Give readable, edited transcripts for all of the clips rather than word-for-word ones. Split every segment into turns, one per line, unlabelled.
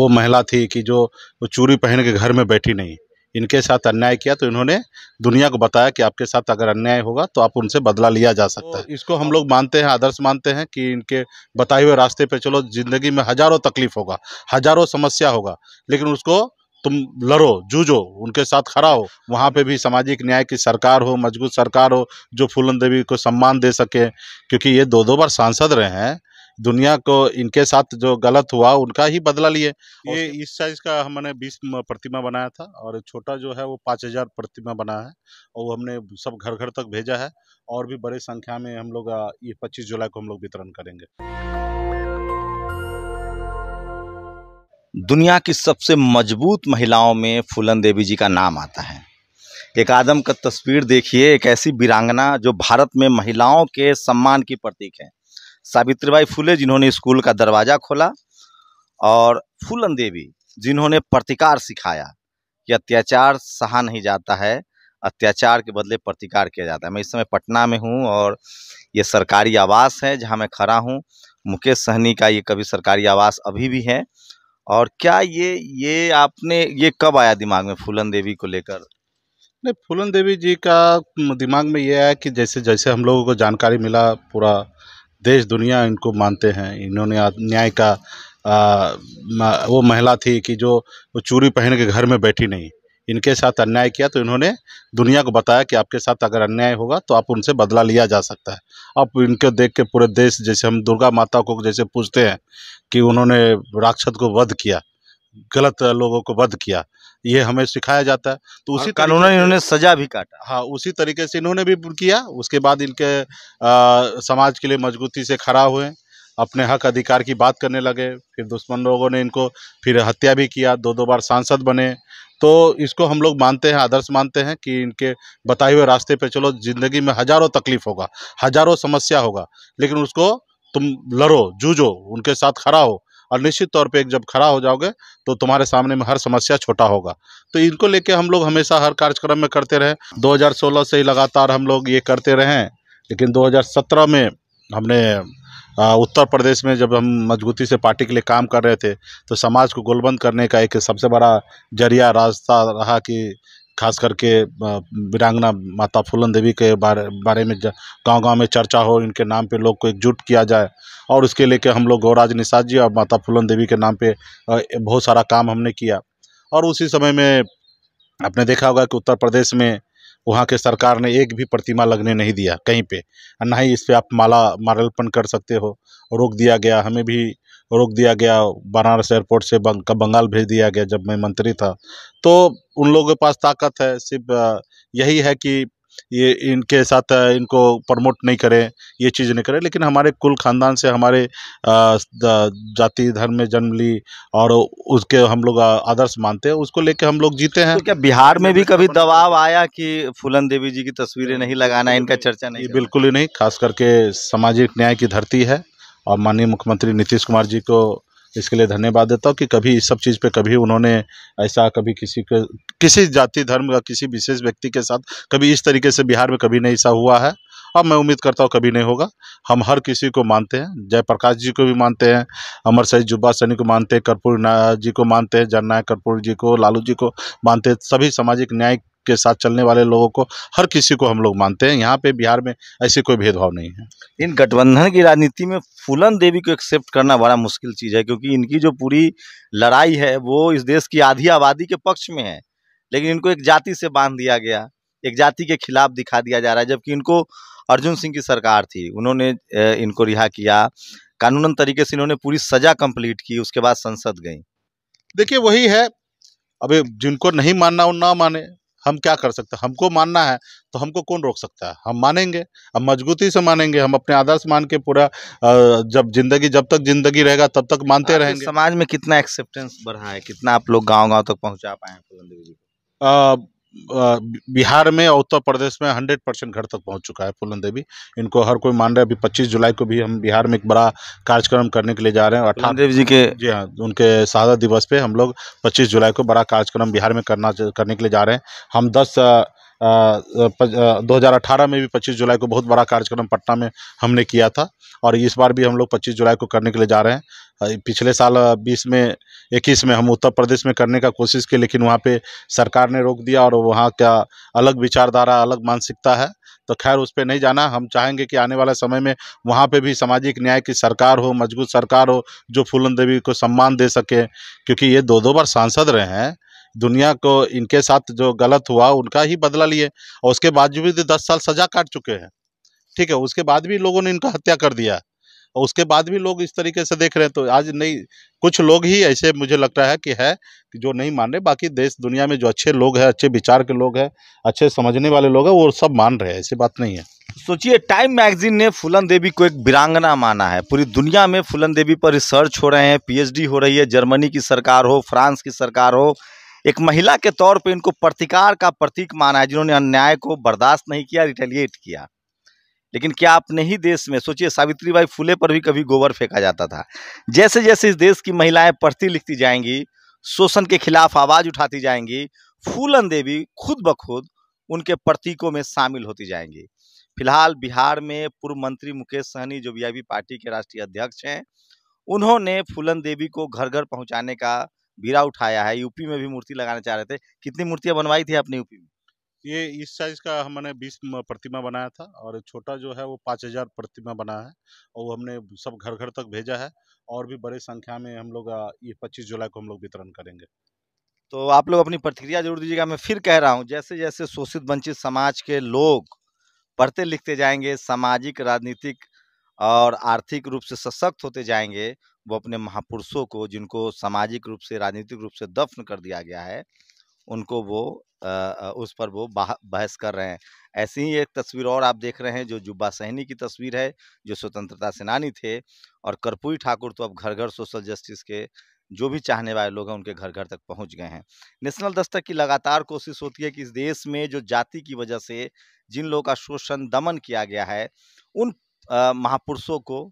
वो महिला थी कि जो चूड़ी पहन के घर में बैठी नहीं, इनके साथ अन्याय किया तो इन्होंने दुनिया को बताया कि आपके साथ अगर अन्याय होगा तो आप उनसे बदला लिया जा सकता है। इसको हम लोग मानते हैं, आदर्श मानते हैं कि इनके बताए हुए रास्ते पे चलो। जिंदगी में हजारों तकलीफ होगा, हजारों समस्या होगा, लेकिन उसको तुम लड़ो, जूझो, उनके साथ खड़ा हो। वहाँ पे भी सामाजिक न्याय की सरकार हो, मजबूत सरकार हो, जो फूलन देवी को सम्मान दे सके, क्योंकि ये दो दो बार सांसद रहे हैं। दुनिया को इनके साथ जो गलत हुआ उनका ही बदला लिए। ये इस साइज का हमने 20 प्रतिमा बनाया था, और छोटा जो है वो 5000 प्रतिमा बना है, और वो हमने सब घर घर तक भेजा है। और भी बड़े संख्या में हम लोग ये 25 जुलाई को हम लोग वितरण करेंगे।
दुनिया की सबसे मजबूत महिलाओं में फूलन देवी जी का नाम आता है। एक आदम का तस्वीर देखिए, एक ऐसी वीरांगना जो भारत में महिलाओं के सम्मान की प्रतीक है। सावित्रीबाई फुले जिन्होंने स्कूल का दरवाजा खोला, और फूलन देवी जिन्होंने प्रतिकार सिखाया कि अत्याचार सहा नहीं जाता है, अत्याचार के बदले प्रतिकार किया जाता है। मैं इस समय पटना में हूँ और ये सरकारी आवास है जहाँ मैं खड़ा हूँ। मुकेश सहनी का ये कभी सरकारी आवास अभी भी है। और क्या ये आपने ये कब आया दिमाग में फूलन देवी को लेकर?
नहीं, फूलन देवी जी का दिमाग में ये है कि जैसे जैसे हम लोगों को जानकारी मिला, पूरा देश दुनिया इनको मानते हैं। इन्होंने न्याय का वो महिला थी कि जो चूड़ी पहन के घर में बैठी नहीं, इनके साथ अन्याय किया तो इन्होंने दुनिया को बताया कि आपके साथ अगर अन्याय होगा तो आप उनसे बदला लिया जा सकता है। अब इनको देख के पूरे देश, जैसे हम दुर्गा माता को जैसे पूजते हैं कि उन्होंने राक्षस को वध किया, गलत लोगों को वध किया, ये हमें सिखाया जाता है। तो उसी
कानूनन इन्होंने सजा भी काटा।
हाँ, उसी तरीके से इन्होंने भी किया। उसके बाद इनके समाज के लिए मजबूती से खड़ा हुए, अपने हक अधिकार की बात करने लगे। फिर दुश्मन लोगों ने इनको फिर हत्या भी किया, दो दो बार सांसद बने। तो इसको हम लोग मानते हैं, आदर्श मानते हैं कि इनके बताए हुए रास्ते पे चलो। जिंदगी में हजारों तकलीफ होगा, हजारों समस्या होगा, लेकिन उसको तुम लड़ो, जूझो, उनके साथ खड़ा हो, और निश्चित तौर पे जब खड़ा हो जाओगे तो तुम्हारे सामने में हर समस्या छोटा होगा। तो इनको लेके हम लोग हमेशा हर कार्यक्रम में करते रहे। 2016 से ही लगातार हम लोग ये करते रहे हैं, लेकिन 2017 में हमने उत्तर प्रदेश में जब हम मजबूती से पार्टी के लिए काम कर रहे थे, तो समाज को गोलबंद करने का एक सबसे बड़ा जरिया रास्ता रहा कि खास करके वीरांगना माता फूलन देवी के बारे में गांव-गांव में चर्चा हो, इनके नाम पे लोग को एकजुट किया जाए। और उसके लेके हम लोग गौराज निषाद जी और माता फूलन देवी के नाम पे बहुत सारा काम हमने किया। और उसी समय में आपने देखा होगा कि उत्तर प्रदेश में वहाँ के सरकार ने एक भी प्रतिमा लगने नहीं दिया कहीं पे, और ना ही इस पे आप माल्यार्पण कर सकते हो, रोक दिया गया। हमें भी रोक दिया गया, बनारस एयरपोर्ट से बंगाल भेज दिया गया जब मैं मंत्री था। तो उन लोगों के पास ताकत है, सिर्फ यही है कि ये इनके साथ इनको प्रमोट नहीं करें, ये चीज़ नहीं करें। लेकिन हमारे कुल खानदान से, हमारे जाति धर्म में जन्म ली, और उसके हम लोग आदर्श मानते हैं, उसको लेके हम लोग जीते हैं।
तो क्या बिहार में भी कभी दबाव आया कि फूलन देवी जी की तस्वीरें नहीं लगाना, इनका चर्चा नहीं?
बिल्कुल ही नहीं। खास करके सामाजिक न्याय की धरती है, और माननीय मुख्यमंत्री नीतीश कुमार जी को इसके लिए धन्यवाद देता हूँ कि कभी इस सब चीज़ पे कभी उन्होंने ऐसा कभी किसी जाति धर्म या किसी विशेष व्यक्ति के साथ कभी इस तरीके से बिहार में कभी नहीं ऐसा हुआ है। अब मैं उम्मीद करता हूँ कभी नहीं होगा। हम हर किसी को मानते हैं, जयप्रकाश जी को भी मानते हैं, अमर शहीद जुब्बा सैनी को मानते हैं, कर्पूरी जी को मानते हैं, जननायक कर्पूरी जी को, लालू जी को मानते हैं। सभी सामाजिक न्याय के साथ चलने वाले लोगों को, हर किसी को हम लोग मानते हैं। यहाँ पे बिहार में ऐसी कोई भेदभाव नहीं है।
इन गठबंधन की राजनीति में फूलन देवी को एक्सेप्ट करना बड़ा मुश्किल चीज़ है, क्योंकि इनकी जो पूरी लड़ाई है वो इस देश की आधी आबादी के पक्ष में है, लेकिन इनको एक जाति से बांध दिया गया, एक जाति के खिलाफ दिखा दिया जा रहा है। जबकि इनको अर्जुन सिंह की सरकार थी, उन्होंने इनको रिहा किया, कानूनन तरीके से इन्होंने पूरी सजा कंप्लीट की, उसके बाद संसद गई।
देखिए वही है, अभी जिनको नहीं मानना वो ना माने, हम क्या कर सकते हैं। हमको मानना है तो हमको कौन रोक सकता है, हम मानेंगे, हम मजबूती से मानेंगे, हम अपने आदर्श मान के पूरा जब तक जिंदगी रहेगा तब तक मानते रहेंगे।
समाज में कितना एक्सेप्टेंस बढ़ा है, कितना आप लोग गांव-गांव तक पहुंचा पाए हैं फूलन देवी जी को?
बिहार में और उत्तर प्रदेश में 100% घर तक पहुंच चुका है फूलन देवी। इनको हर कोई मान रहा है। अभी 25 जुलाई को भी हम बिहार में एक बड़ा कार्यक्रम करने के लिए जा रहे हैं।
फूलन देवी जी के,
जी हाँ, उनके शहादत दिवस पे हम लोग 25 जुलाई को बड़ा कार्यक्रम बिहार में करने के लिए जा रहे हैं। हम 2018 में भी 25 जुलाई को बहुत बड़ा कार्यक्रम पटना में हमने किया था, और इस बार भी हम लोग 25 जुलाई को करने के लिए जा रहे हैं। पिछले साल 20 में 21 में हम उत्तर प्रदेश में करने का कोशिश की, लेकिन वहाँ पे सरकार ने रोक दिया और वहाँ का अलग विचारधारा, अलग मानसिकता है, तो खैर उस पर नहीं जाना। हम चाहेंगे कि आने वाले समय में वहाँ पे भी सामाजिक न्याय की सरकार हो, मजबूत सरकार हो, जो फूलन देवी को सम्मान दे सके, क्योंकि ये 2-2 बार सांसद रहे हैं। दुनिया को इनके साथ जो गलत हुआ उनका ही बदला लिए, और उसके बावजूद भी 10 साल सजा काट चुके हैं, ठीक है। उसके बाद भी लोगों ने इनका हत्या कर दिया, और उसके बाद भी लोग इस तरीके से देख रहे हैं। तो आज नहीं, कुछ लोग ही ऐसे मुझे लगता है कि जो नहीं मान रहे। बाकी देश दुनिया में जो अच्छे लोग हैं, अच्छे विचार के लोग हैं, अच्छे समझने वाले लोग हैं, वो सब मान रहे हैं, ऐसी बात नहीं है।
सोचिए, टाइम मैगजीन ने फूलन देवी को एक वीरांगना माना है। पूरी दुनिया में फूलन देवी पर रिसर्च हो रहे हैं, पीएचडी हो रही है। जर्मनी की सरकार हो, फ्रांस की सरकार हो, एक महिला के तौर पे इनको प्रतिकार का प्रतीक माना है, जिन्होंने अन्याय को बर्दाश्त नहीं किया, रिटेलिएट किया। लेकिन क्या अपने ही देश में, सोचिए, सावित्रीबाई फुले पर भी कभी गोबर फेंका जाता था। जैसे जैसे इस देश की महिलाएं पढ़ती लिखती जाएंगी, शोषण के खिलाफ आवाज उठाती जाएंगी, फूलन देवी खुद ब खुद उनके प्रतीकों में शामिल होती जाएंगी। फिलहाल बिहार में पूर्व मंत्री मुकेश सहनी, जो वीआईपी पार्टी के राष्ट्रीय अध्यक्ष हैं, उन्होंने फूलन देवी को घर घर पहुंचाने का बीड़ा उठाया है। यूपी में भी मूर्ति लगाना चाह रहे थे। कितनी मूर्तियां बनवाई थी आपने यूपी में?
ये इस साइज का हमने 20 प्रतिमा बनाया था, और छोटा जो है वो 5000 प्रतिमा बना है, और वो हमने सब घर घर तक भेजा है। और भी बड़े संख्या में हम लोग ये 25 जुलाई को हम लोग वितरण करेंगे।
तो आप लोग अपनी प्रतिक्रिया जरूर दीजिएगा। मैं फिर कह रहा हूँ, जैसे जैसे शोषित वंचित समाज के लोग पढ़ते लिखते जाएंगे, सामाजिक, राजनीतिक और आर्थिक रूप से सशक्त होते जाएंगे, वो अपने महापुरुषों को, जिनको सामाजिक रूप से, राजनीतिक रूप से दफन कर दिया गया है, उनको वो उस पर वो बहस कर रहे हैं। ऐसी ही एक तस्वीर और आप देख रहे हैं, जो जुब्बा सहनी की तस्वीर है, जो स्वतंत्रता सेनानी थे। और कर्पूरी ठाकुर तो अब घर घर सोशल जस्टिस के जो भी चाहने वाले लोग हैं, उनके घर घर तक पहुंच गए हैं। नेशनल दस्तक की लगातार कोशिश होती है कि इस देश में जो जाति की वजह से जिन लोगों का शोषण, दमन किया गया है, उन महापुरुषों को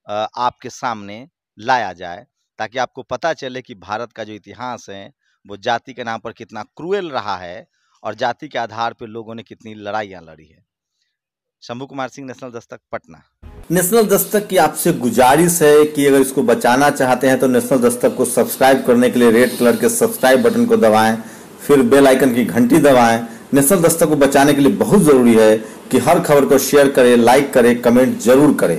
आपके सामने लाया जाए, ताकि आपको पता चले कि भारत का जो इतिहास है वो जाति के नाम पर कितना क्रूएल रहा है, और जाति के आधार पर लोगों ने कितनी लड़ाइयाँ लड़ी है। शंभू कुमार सिंह, नेशनल दस्तक, पटना।
नेशनल दस्तक की आपसे गुजारिश है कि अगर इसको बचाना चाहते हैं तो नेशनल दस्तक को सब्सक्राइब करने के लिए रेड कलर के सब्सक्राइब बटन को दबाएं, फिर बेल आइकन की घंटी दबाएं। नेशनल दस्तक को बचाने के लिए बहुत जरूरी है कि हर खबर को शेयर करें, लाइक करें, कमेंट जरूर करें।